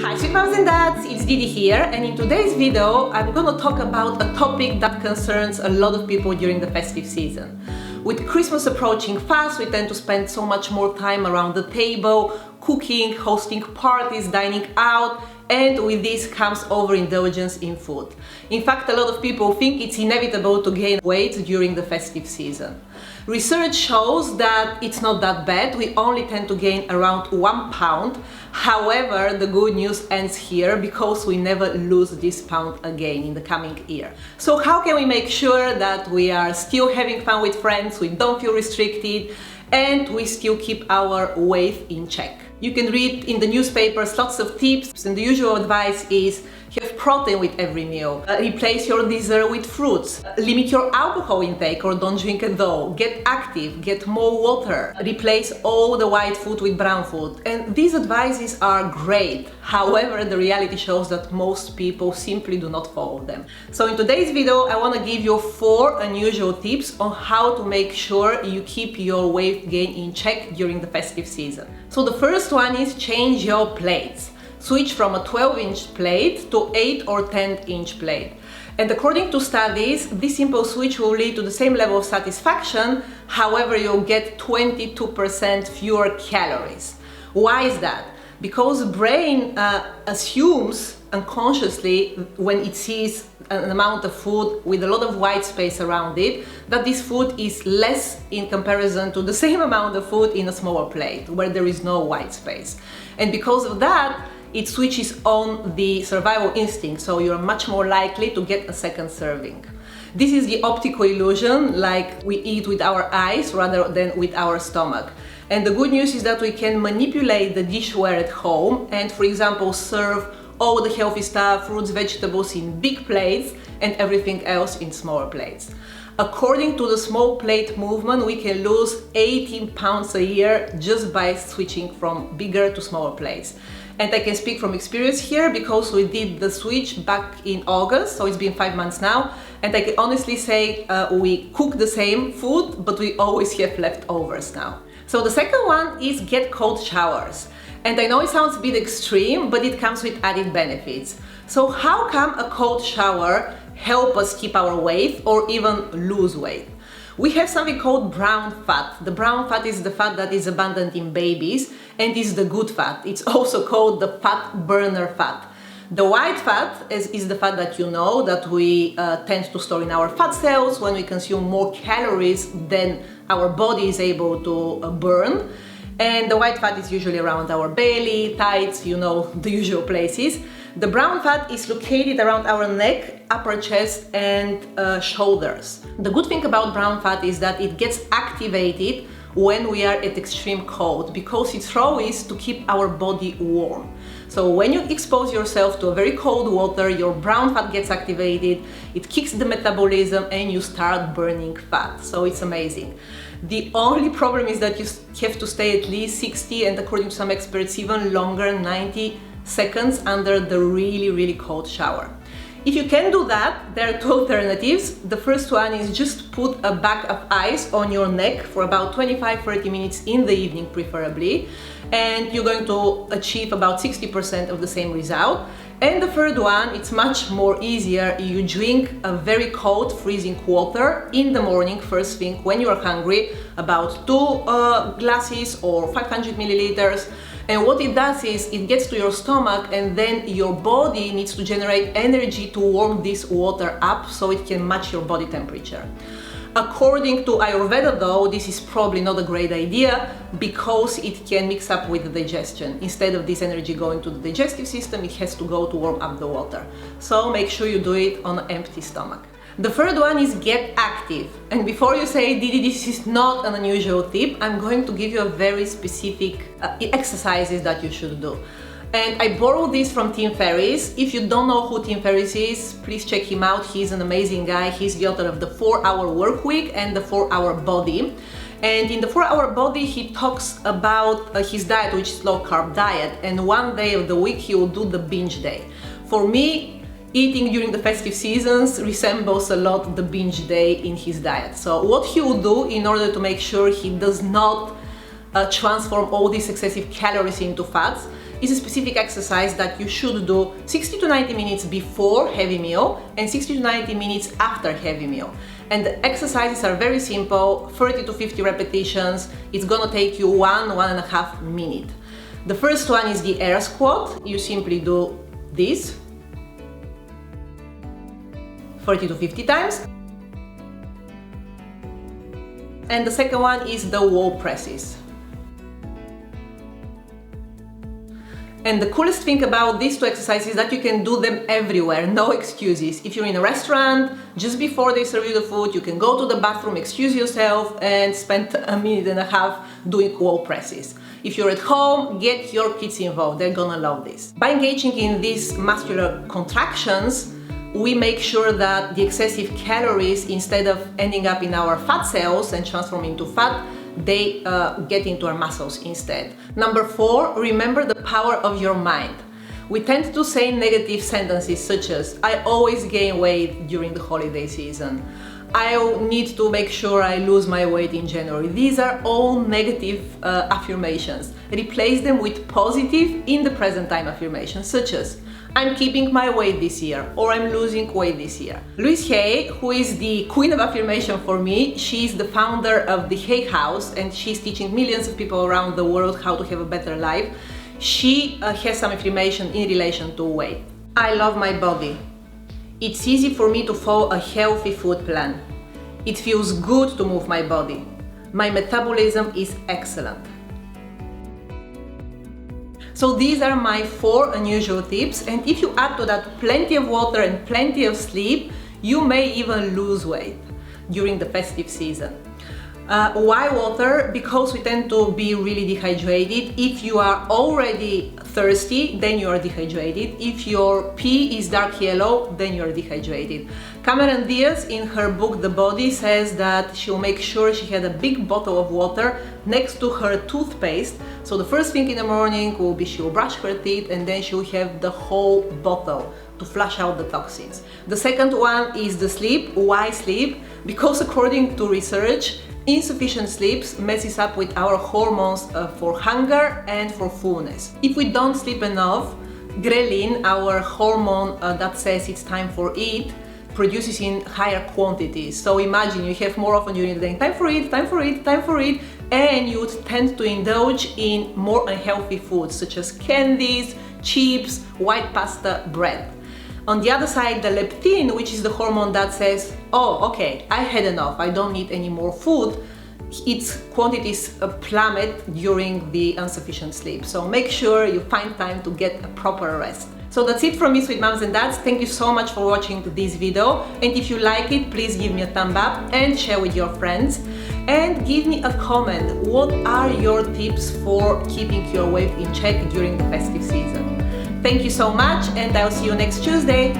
Hi sweet moms and dads, it's Didi here, and in today's video I'm gonna talk about a topic that concerns a lot of people during the festive season. With Christmas approaching fast, we tend to spend so much more time around the table, cooking, hosting parties, dining out, and with this comes overindulgence in food. In fact, a lot of people think it's inevitable to gain weight during the festive season. Research shows that it's not that bad. We only tend to gain around 1 pound. However, the good news ends here because we never lose this pound again in the coming year. So how can we make sure that we are still having fun with friends, we don't feel restricted, and we still keep our weight in check? You can read in the newspapers lots of tips, and the usual advice is have protein with every meal, replace your dessert with fruits, limit your alcohol intake or don't drink at all, get active, get more water, replace all the white food with brown food. And these advices are great. However, the reality shows that most people simply do not follow them. So in today's video, I want to give you 4 unusual tips on how to make sure you keep your weight gain in check during the festive season. So the first one is change your plates. Switch from a 12-inch plate to 8 or 10-inch plate. And according to studies, this simple switch will lead to the same level of satisfaction, however you'll get 22% fewer calories. Why is that? Because the brain assumes unconsciously, when it sees an amount of food with a lot of white space around it, that this food is less in comparison to the same amount of food in a smaller plate where there is no white space. And because of that, it switches on the survival instinct, so you're much more likely to get a second serving. This is the optical illusion, like we eat with our eyes rather than with our stomach. And the good news is that we can manipulate the dishware at home and, for example, serve all the healthy stuff, fruits, vegetables in big plates and everything else in smaller plates. According to the small plate movement, we can lose 18 pounds a year just by switching from bigger to smaller plates. And I can speak from experience here because we did the switch back in August, so it's been 5 months now, and I can honestly say we cook the same food, but we always have leftovers now. So the second one is get cold showers. And I know it sounds a bit extreme, but it comes with added benefits. So how come a cold shower help us keep our weight or even lose weight? We have something called brown fat. The brown fat is the fat that is abundant in babies and is the good fat. It's also called the fat burner fat. The white fat is the fat that you know that we tend to store in our fat cells when we consume more calories than our body is able to burn. And the white fat is usually around our belly, thighs, you know, the usual places. The brown fat is located around our neck, upper chest and shoulders. The good thing about brown fat is that it gets activated when we are at extreme cold because its role is to keep our body warm. So when you expose yourself to a very cold water, your brown fat gets activated, it kicks the metabolism and you start burning fat. So it's amazing. The only problem is that you have to stay at least 60 and according to some experts even longer, 90 seconds under the really cold shower. If you can do that, there are 2 alternatives. The first one is just put a bag of ice on your neck for about 25-30 minutes in the evening preferably, and you're going to achieve about 60% of the same result. And the third one, it's much more easier. You drink a very cold freezing water in the morning first thing when you are hungry, about 2 glasses or 500 milliliters. And what it does is it gets to your stomach and then your body needs to generate energy to warm this water up so it can match your body temperature. According to Ayurveda though, this is probably not a great idea because it can mix up with the digestion. Instead of this energy going to the digestive system, it has to go to warm up the water. So make sure you do it on an empty stomach. The third one is get active. And before you say, Didi, this is not an unusual tip, I'm going to give you a very specific exercises that you should do. And I borrowed this from Tim Ferriss. If you don't know who Tim Ferriss is, please check him out. He's an amazing guy. He's the author of the 4-Hour Work Week and the 4-Hour Body. And in the 4-Hour Body, he talks about his diet, which is low carb diet. And one day of the week, he will do the binge day. For me, eating during the festive seasons resembles a lot the binge day in his diet. So what he will do in order to make sure he does not transform all these excessive calories into fats is a specific exercise that you should do 60 to 90 minutes before heavy meal and 60 to 90 minutes after heavy meal. And the exercises are very simple, 30 to 50 repetitions. It's gonna take you 1.5 minutes. The first one is the air squat. You simply do this 30 to 50 times. And the second one is the wall presses. And the coolest thing about these two exercises is that you can do them everywhere, no excuses. If you're in a restaurant, just before they serve you the food, you can go to the bathroom, excuse yourself, and spend 1.5 minutes doing wall presses. If you're at home, get your kids involved, they're gonna love this. By engaging in these muscular contractions, we make sure that the excessive calories, instead of ending up in our fat cells and transforming into fat, they get into our muscles instead. Number 4, remember the power of your mind. We tend to say negative sentences such as, I always gain weight during the holiday season. I need to make sure I lose my weight in January. These are all negative affirmations. Replace them with positive, in the present time affirmations such as, I'm keeping my weight this year, or I'm losing weight this year. Louise Hay, who is the queen of affirmation for me, she's the founder of the Hay House and she's teaching millions of people around the world how to have a better life. She has some affirmation in relation to weight. I love my body. It's easy for me to follow a healthy food plan. It feels good to move my body. My metabolism is excellent. So these are my 4 unusual tips, and if you add to that plenty of water and plenty of sleep, you may even lose weight during the festive season. Why water? Because we tend to be really dehydrated. If you are already thirsty, then you are dehydrated. If your pee is dark yellow, then you are dehydrated. Cameron Diaz, in her book The Body, says that she'll make sure she had a big bottle of water next to her toothpaste. So the first thing in the morning will be she'll brush her teeth and then she'll have the whole bottle to flush out the toxins. The second one is the sleep. Why sleep? Because according to research, insufficient sleep messes up with our hormones for hunger and for fullness. If we don't sleep enough, ghrelin, our hormone that says it's time for eat, produces in higher quantities. So imagine you have more often during the day, time for it, time for it, time for it, and you would tend to indulge in more unhealthy foods such as candies, chips, white pasta, bread. On the other side, the leptin, which is the hormone that says, oh, okay, I had enough, I don't need any more food, its quantities plummet during the insufficient sleep. So make sure you find time to get a proper rest. So that's it from me, sweet moms and dads. Thank you so much for watching this video. And if you like it, please give me a thumb up and share with your friends. And give me a comment. What are your tips for keeping your weight in check during the festive season? Thank you so much, and I'll see you next Tuesday.